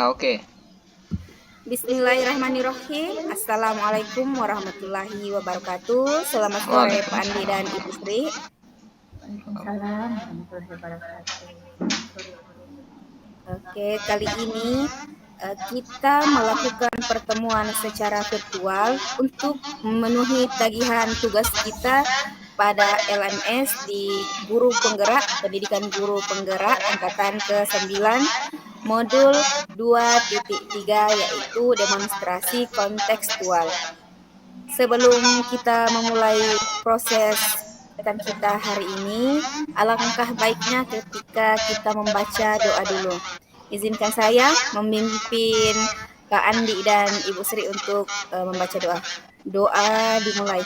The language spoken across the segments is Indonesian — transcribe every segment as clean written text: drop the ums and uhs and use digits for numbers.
Ya, oke. Bismillahirrahmanirrahim. Assalamualaikum warahmatullahi wabarakatuh. Selamat sore Pak Andi dan Ibu Sri. Waalaikumsalam warahmatullahi wabarakatuh. Oke, kali ini kita melakukan pertemuan secara virtual untuk memenuhi tagihan tugas kita pada LMS di Guru Penggerak, Pendidikan Guru Penggerak Angkatan ke-9, modul 2.3 yaitu demonstrasi kontekstual. Sebelum kita memulai proses kita hari ini, alangkah baiknya ketika kita membaca doa dulu. Izinkan saya memimpin Kak Andi dan Ibu Sri untuk membaca doa. Doa dimulai.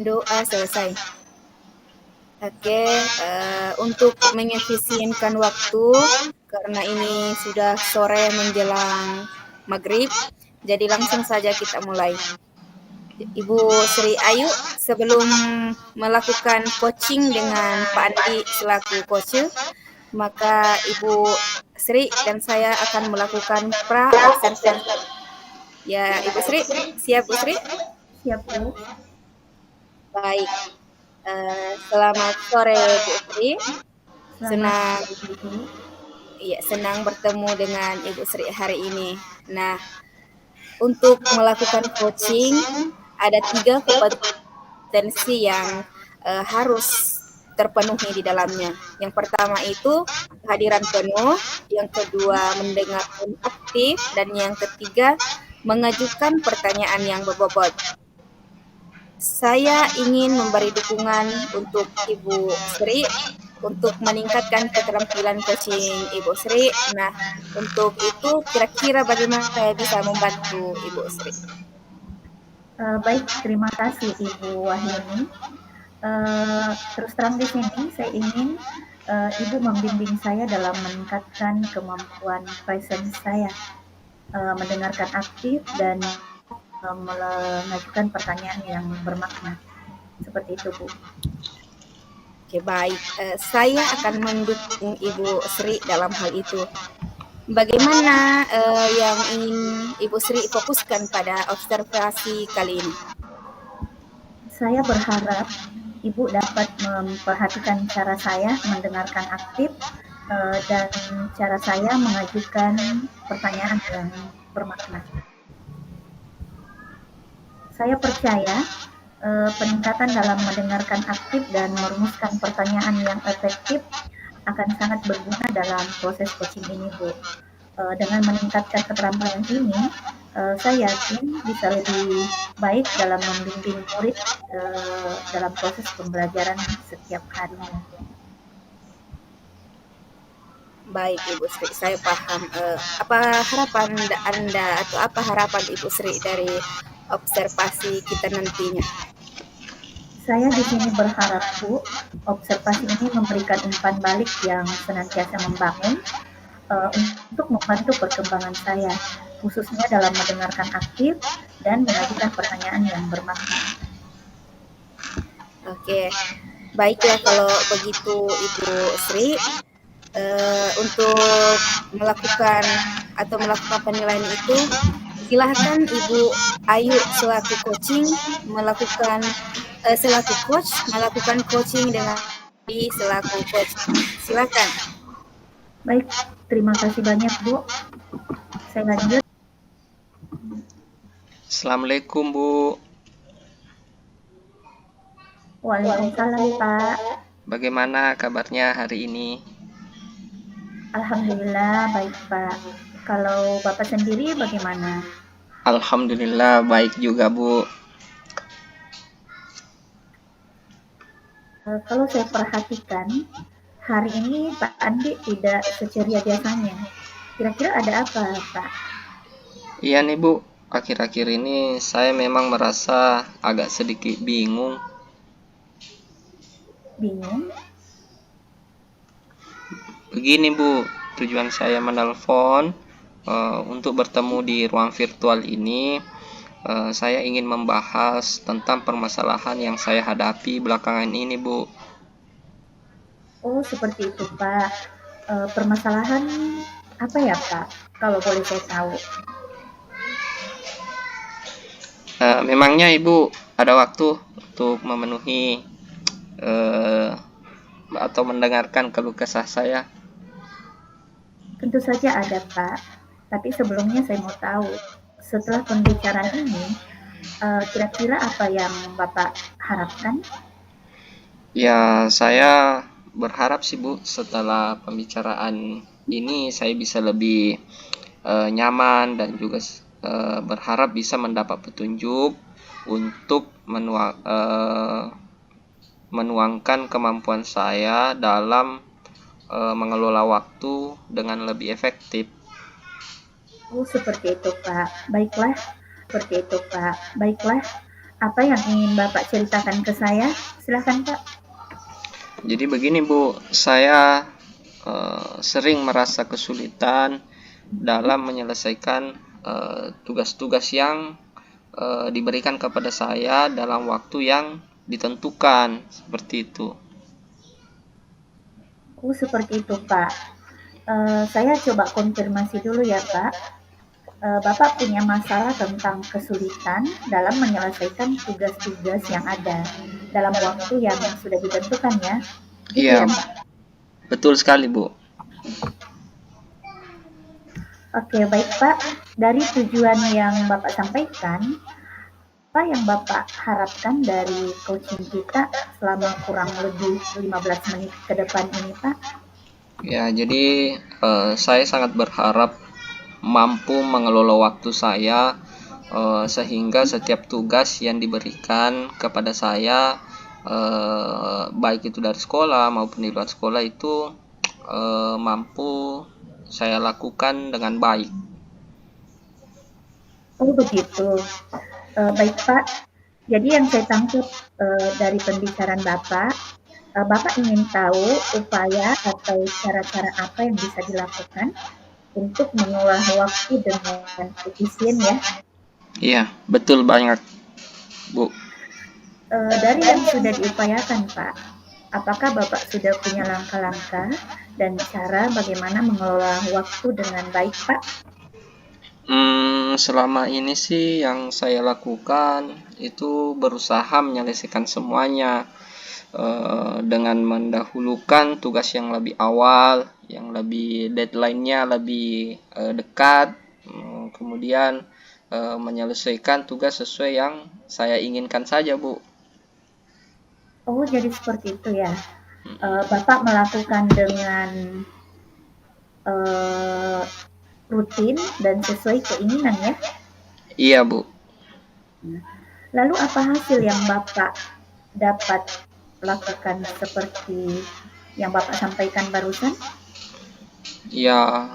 Doa selesai. Oke, untuk mengefisienkan waktu, karena ini sudah sore menjelang maghrib, jadi langsung saja kita mulai. Ibu Sri Ayu, sebelum melakukan coaching dengan Pak Andi selaku coach, maka Ibu Sri dan saya akan melakukan pra-observasi. Ya, Ibu Sri, siap Bu Sri? Siap, Bu. Baik. Selamat sore Bu Sri. Senang bertemu dengan Ibu Sri hari ini. Nah, untuk melakukan coaching ada 3 kompetensi yang harus terpenuhi di dalamnya. Yang pertama itu kehadiran penuh, yang kedua mendengar aktif, dan yang ketiga mengajukan pertanyaan yang berbobot. Saya ingin memberi dukungan untuk Ibu Sri untuk meningkatkan keterampilan coaching Ibu Sri. Nah, untuk itu kira-kira bagaimana saya bisa membantu Ibu Sri? Baik, terima kasih Ibu Wahyuni. Terus terang di sini saya ingin Ibu membimbing saya dalam meningkatkan kemampuan presence saya, mendengarkan aktif dan mengajukan pertanyaan yang bermakna. Seperti itu, Bu. Oke, baik. Saya akan mendukung Ibu Sri dalam hal itu. Bagaimana yang ingin Ibu Sri fokuskan pada observasi kali ini? Saya berharap Ibu dapat memperhatikan cara saya mendengarkan aktif dan cara saya mengajukan pertanyaan yang bermakna. Saya percaya peningkatan dalam mendengarkan aktif dan merumuskan pertanyaan yang efektif akan sangat berguna dalam proses coaching ini, Bu. Dengan meningkatkan keterampilan ini, saya yakin bisa lebih baik dalam membimbing murid dalam proses pembelajaran setiap harinya. Baik Ibu Sri, saya paham. Apa harapan Anda atau apa harapan Ibu Sri dari observasi kita nantinya? Saya di sini berharap, Bu, observasi ini memberikan umpan balik yang senantiasa membangun untuk membantu perkembangan saya, khususnya dalam mendengarkan aktif dan mengajukan pertanyaan yang bermakna. Oke, baiklah kalau begitu Ibu Sri. Untuk melakukan penilaian itu, silahkan Ibu Ayu selaku coaching melakukan coaching dengan selaku coach. Silakan. Baik, terima kasih banyak Bu. Saya lanjut. Assalamualaikum Bu. Waalaikumsalam Pak. Bagaimana kabarnya hari ini? Alhamdulillah baik Pak. Kalau Bapak sendiri bagaimana? Alhamdulillah baik juga Bu. Kalau saya perhatikan, hari ini Pak Andi tidak seceria biasanya. Kira-kira ada apa Pak? Iya nih Bu, akhir-akhir ini saya memang merasa agak sedikit bingung. Bingung? Begini Bu, tujuan saya menelpon untuk bertemu di ruang virtual ini, saya ingin membahas tentang permasalahan yang saya hadapi belakangan ini Bu. Oh, seperti itu, Pak. Permasalahan apa ya, Pak? Kalau boleh saya tahu. Memangnya Ibu ada waktu untuk memenuhi eh, atau mendengarkan keluh kesah saya? Tentu saja ada, Pak. Tapi sebelumnya saya mau tahu, setelah pembicaraan ini, kira-kira apa yang Bapak harapkan? Ya, saya berharap sih Bu, setelah pembicaraan ini saya bisa lebih nyaman dan juga berharap bisa mendapat petunjuk untuk menuangkan kemampuan saya dalam mengelola waktu dengan lebih efektif. Oh, seperti itu, Pak. Baiklah, seperti itu, Pak. Baiklah, apa yang ingin Bapak ceritakan ke saya? Silakan, Pak. Jadi begini Bu, saya sering merasa kesulitan dalam menyelesaikan tugas-tugas yang diberikan kepada saya dalam waktu yang ditentukan, seperti itu. Oh, seperti itu, Pak. Saya coba konfirmasi dulu ya, Pak. Bapak punya masalah tentang kesulitan dalam menyelesaikan tugas-tugas yang ada dalam waktu yang sudah ditentukan ya. Gitu Iya, ya, Pak. betul sekali Bu. Oke, baik, Pak. Dari tujuan yang Bapak sampaikan, apa yang Bapak harapkan dari coaching kita selama kurang lebih 15 menit ke depan ini, Pak? Ya, jadi saya sangat berharap mampu mengelola waktu saya sehingga setiap tugas yang diberikan kepada saya baik itu dari sekolah maupun di luar sekolah itu mampu saya lakukan dengan baik. Oh, begitu. Baik, Pak. Jadi yang saya tangkap dari pembicaraan Bapak, Bapak ingin tahu upaya atau cara-cara apa yang bisa dilakukan untuk mengolah waktu dengan efisien ya. Iya, betul banget, Bu. Dari yang sudah diupayakan, Pak, apakah Bapak sudah punya langkah-langkah dan cara bagaimana mengelola waktu dengan baik, Pak? Selama ini sih yang saya lakukan itu berusaha menyelesaikan semuanya dengan mendahulukan tugas yang lebih awal, yang lebih deadline-nya lebih dekat, kemudian menyelesaikan tugas sesuai yang saya inginkan saja, Bu. Oh, jadi seperti itu ya. Bapak melakukan dengan rutin dan sesuai keinginan ya. Iya, Bu. Lalu apa hasil yang Bapak dapat lakukan seperti yang Bapak sampaikan barusan? Ya,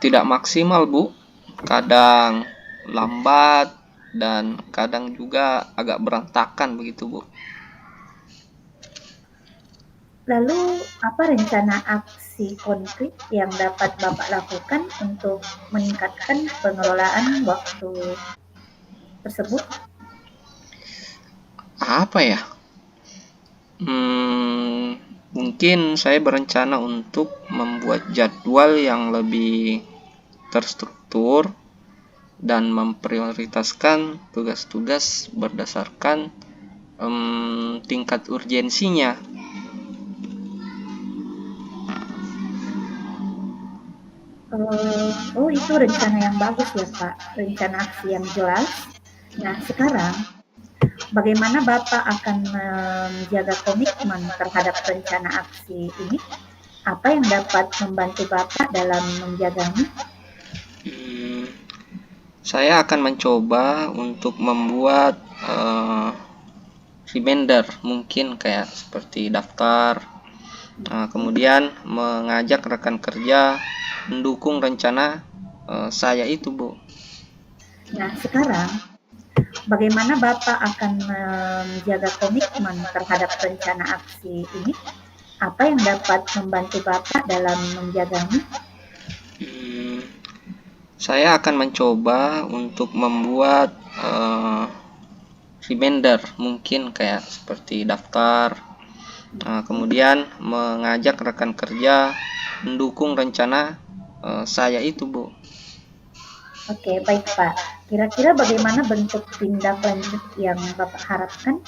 tidak maksimal, Bu. Kadang lambat dan kadang juga agak berantakan begitu, Bu. Lalu apa rencana aksi konkret yang dapat Bapak lakukan untuk meningkatkan pengelolaan waktu tersebut? Apa ya? Mungkin saya berencana untuk membuat jadwal yang lebih terstruktur dan memprioritaskan tugas-tugas berdasarkan tingkat urgensinya. Oh, itu rencana yang bagus ya, Pak. Rencana aksi yang jelas. Nah, sekarang bagaimana Bapak akan menjaga komitmen terhadap rencana aksi ini? Apa yang dapat membantu Bapak dalam menjaganya? Saya akan mencoba untuk membuat reminder, mungkin kayak seperti daftar, kemudian mengajak rekan kerja mendukung rencana saya itu, Bu. Nah, sekarang bagaimana Bapak akan menjaga komitmen terhadap rencana aksi ini? Apa yang dapat membantu Bapak dalam menjaganya? Saya akan mencoba untuk membuat reminder, mungkin kayak seperti daftar, Kemudian mengajak rekan kerja mendukung rencana saya itu, Bu. Oke, baik Pak. Kira-kira bagaimana bentuk tindak lanjut yang Bapak harapkan?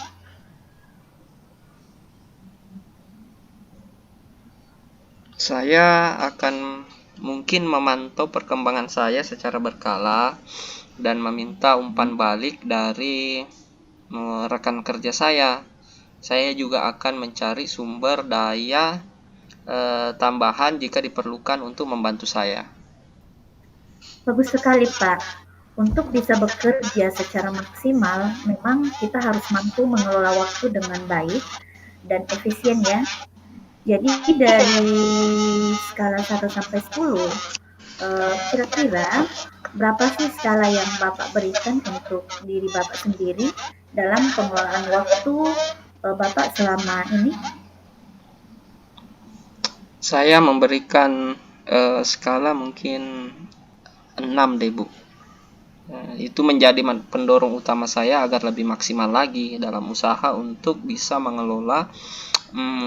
Saya akan mungkin memantau perkembangan saya secara berkala dan meminta umpan balik dari rekan kerja saya. Saya juga akan mencari sumber daya tambahan jika diperlukan untuk membantu saya. Bagus sekali Pak. Untuk bisa bekerja secara maksimal, memang kita harus mampu mengelola waktu dengan baik dan efisien ya. Jadi dari skala 1 sampai 10, kira-kira berapa sih skala yang Bapak berikan untuk diri Bapak sendiri dalam pengelolaan waktu Bapak selama ini? Saya memberikan skala mungkin 6 deh, Bu. Itu menjadi pendorong utama saya agar lebih maksimal lagi dalam usaha untuk bisa mengelola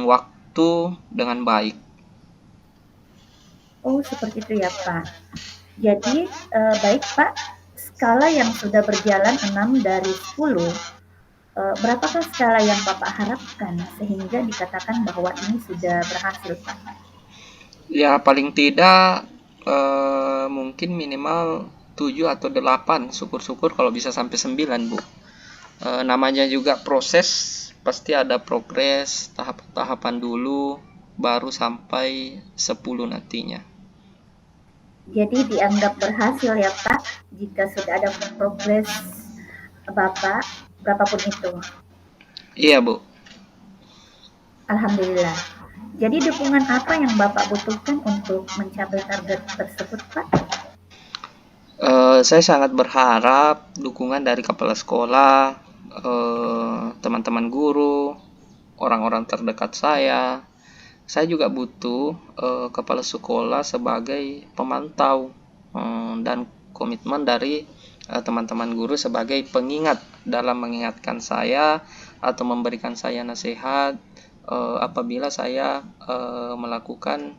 waktu dengan baik. Oh, seperti itu ya, Pak. Jadi, baik, Pak. Skala yang sudah berjalan 6 dari 10, berapakah skala yang Bapak harapkan sehingga dikatakan bahwa ini sudah berhasil, Pak? Ya, paling tidak mungkin minimal 7 atau 8. Syukur-syukur kalau bisa sampai 9, Bu. Namanya juga proses, pasti ada progres, tahap-tahapan dulu, baru sampai 10 nantinya. Jadi dianggap berhasil ya Pak, jika sudah ada progres Bapak, berapapun itu. Iya, Bu. Alhamdulillah. Jadi dukungan apa yang Bapak butuhkan untuk mencapai target tersebut Pak? Saya sangat berharap dukungan dari kepala sekolah, teman-teman guru, orang-orang terdekat saya. Saya juga butuh kepala sekolah sebagai pemantau dan komitmen dari teman-teman guru sebagai pengingat dalam mengingatkan saya atau memberikan saya nasihat apabila saya melakukan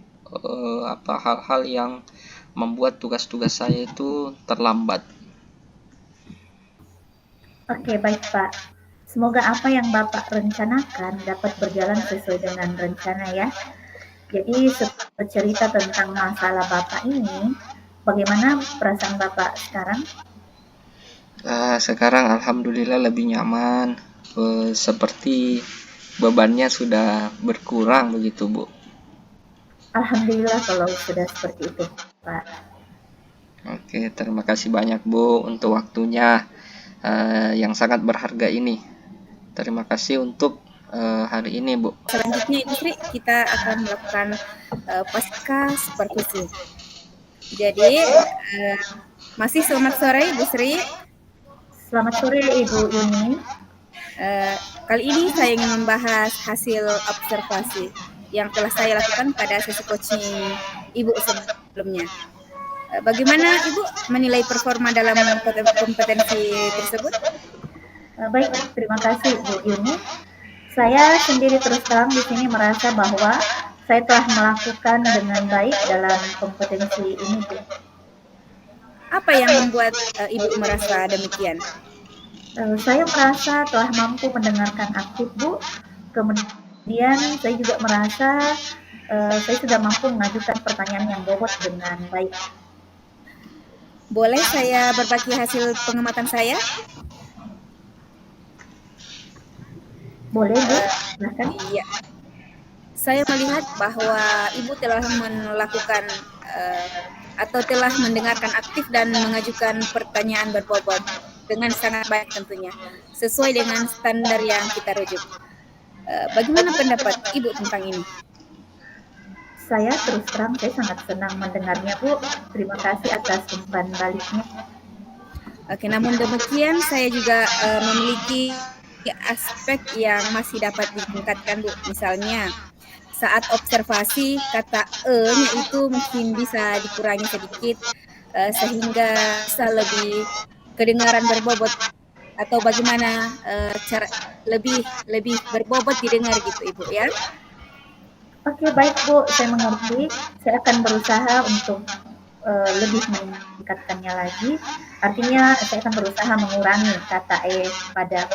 hal-hal yang membuat tugas-tugas saya itu terlambat. Oke, baik Pak. Semoga apa yang Bapak rencanakan dapat berjalan sesuai dengan rencana ya. Jadi bercerita tentang masalah Bapak ini, bagaimana perasaan Bapak sekarang? Sekarang alhamdulillah lebih nyaman, seperti bebannya sudah berkurang begitu, Bu. Alhamdulillah kalau sudah seperti itu, Pak. Oke, terima kasih banyak, Bu, untuk waktunya yang sangat berharga ini. Terima kasih untuk hari ini, Bu. Selanjutnya Ibu Sri, kita akan melakukan pasca supervisi. Jadi masih selamat sore Ibu Sri. Selamat sore Ibu Yuni. Kali ini saya ingin membahas hasil observasi yang telah saya lakukan pada sesi coaching Ibu sebelumnya. Bagaimana Ibu menilai performa dalam kompetensi tersebut? Baik, terima kasih Bu Yuni. Saya sendiri terus terang di sini merasa bahwa saya telah melakukan dengan baik dalam kompetensi ini, Bu. Apa yang membuat Ibu merasa demikian? Saya merasa telah mampu mendengarkan aktif, Bu. Kemudian saya juga merasa saya sudah mampu mengajukan pertanyaan yang bobot dengan baik. Boleh saya berbagi hasil pengamatan saya? Boleh, Bu. Silahkan. Iya. Saya melihat bahwa Ibu telah melakukan atau telah mendengarkan aktif dan mengajukan pertanyaan berbobot dengan sangat baik tentunya, sesuai dengan standar yang kita rujuk. Bagaimana pendapat Ibu tentang ini? Saya terus terang saya sangat senang mendengarnya, Bu. Terima kasih atas umpan baliknya. Oke, namun demikian saya juga memiliki aspek yang masih dapat ditingkatkan, Bu. Misalnya saat observasi kata e-nya itu mungkin bisa dikurangi sedikit sehingga bisa lebih kedengaran berbobot atau bagaimana cara lebih lebih berbobot didengar gitu Ibu ya? Oke, baik Bu, saya mengerti. Saya akan berusaha untuk lebih meningkatkannya lagi. Artinya saya akan berusaha mengurangi kata pada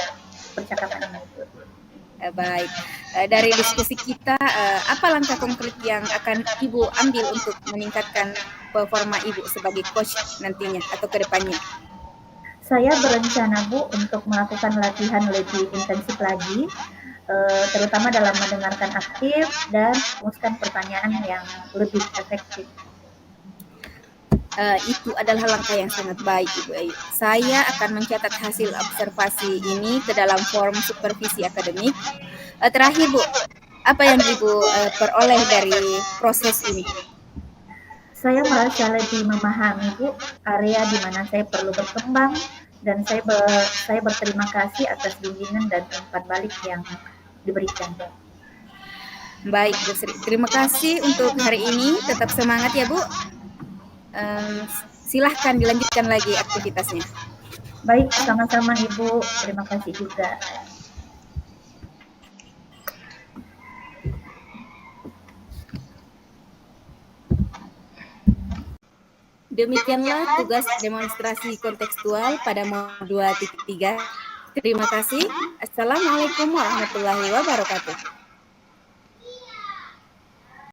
percakapan ini Bu. Baik, dari diskusi kita, apa langkah konkret yang akan Ibu ambil untuk meningkatkan performa Ibu sebagai coach nantinya atau ke depannya? Saya berencana Bu untuk melakukan latihan lebih intensif lagi, terutama dalam mendengarkan aktif dan merumuskan pertanyaan yang lebih efektif. Itu adalah langkah yang sangat baik Ibu Ayu. Saya akan mencatat hasil observasi ini ke dalam form supervisi akademik. Terakhir Bu, apa yang Ibu peroleh dari proses ini? Saya merasa lebih memahami Bu area di mana saya perlu berkembang, dan saya berterima kasih atas bimbingan dan umpan balik yang diberikan Bu. Baik Bu Sri, terima kasih untuk hari ini. Tetap semangat ya Bu. Silahkan dilanjutkan lagi aktivitasnya. Baik, sama-sama Ibu. Terima kasih juga. Demikianlah tugas demonstrasi kontekstual pada modul 2.3. Terima kasih. Assalamualaikum warahmatullahi wabarakatuh.